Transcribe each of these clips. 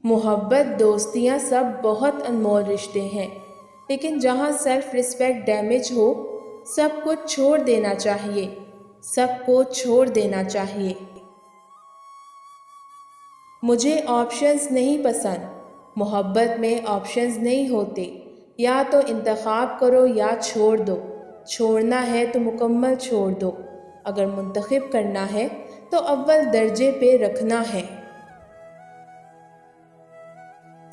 محبت، دوستیاں سب بہت انمول رشتے ہیں، لیکن جہاں سیلف رسپیکٹ ڈیمیج ہو، سب کچھ چھوڑ دینا چاہیے، سب کو چھوڑ دینا چاہیے۔ مجھے آپشنز نہیں پسند۔ محبت میں آپشنز نہیں ہوتے، یا تو انتخاب کرو یا چھوڑ دو۔ چھوڑنا ہے تو مکمل چھوڑ دو، اگر منتخب کرنا ہے تو اول درجے پہ رکھنا ہے۔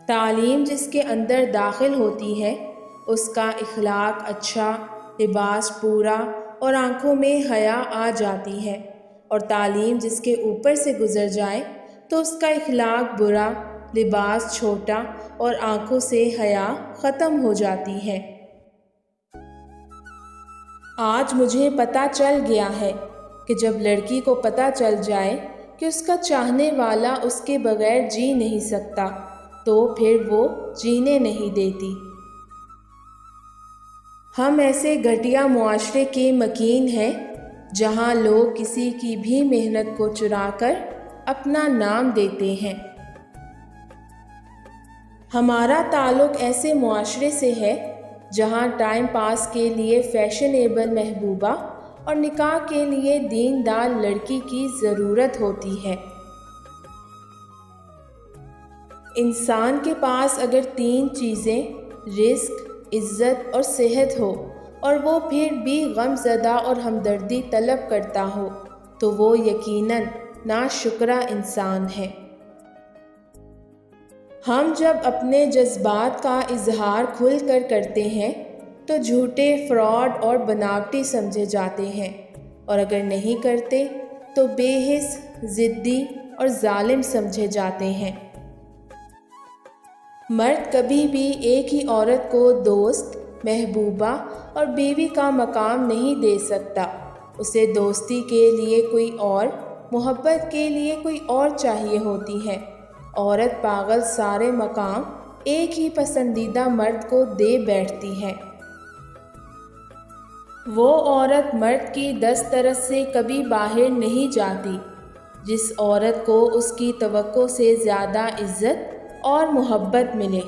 تعلیم جس کے اندر داخل ہوتی ہے، اس کا اخلاق اچھا، لباس پورا اور آنکھوں میں حیا آ جاتی ہے، اور تعلیم جس کے اوپر سے گزر جائے تو اس کا اخلاق برا، لباس چھوٹا اور آنکھوں سے حیا ختم ہو جاتی ہے۔ آج مجھے پتہ چل گیا ہے کہ جب لڑکی کو پتہ چل جائے کہ اس کا چاہنے والا اس کے بغیر جی نہیں سکتا، تو پھر وہ جینے نہیں دیتی۔ ہم ایسے گھٹیا معاشرے کے مکین ہیں جہاں لوگ کسی کی بھی محنت کو چرا کر اپنا نام دیتے ہیں۔ ہمارا تعلق ایسے معاشرے سے ہے جہاں ٹائم پاس کے لیے فیشنیبل محبوبہ اور نکاح کے لیے دیندار لڑکی کی ضرورت ہوتی ہے۔ انسان کے پاس اگر 3 چیزیں رزق، عزت اور صحت ہو، اور وہ پھر بھی غم زدہ اور ہمدردی طلب کرتا ہو، تو وہ یقیناً ناشکرا انسان ہے۔ ہم جب اپنے جذبات کا اظہار کھل کر کرتے ہیں تو جھوٹے، فراڈ اور بناوٹی سمجھے جاتے ہیں، اور اگر نہیں کرتے تو بے حس، ضدی اور ظالم سمجھے جاتے ہیں۔ مرد کبھی بھی ایک ہی عورت کو دوست، محبوبہ اور بیوی کا مقام نہیں دے سکتا۔ اسے دوستی کے لیے کوئی اور، محبت کے لیے کوئی اور چاہیے ہوتی ہے۔ عورت پاگل سارے مقام ایک ہی پسندیدہ مرد کو دے بیٹھتی ہے۔ وہ عورت مرد کی دسترس سے کبھی باہر نہیں جاتی جس عورت کو اس کی توقع سے زیادہ عزت اور محبت ملے۔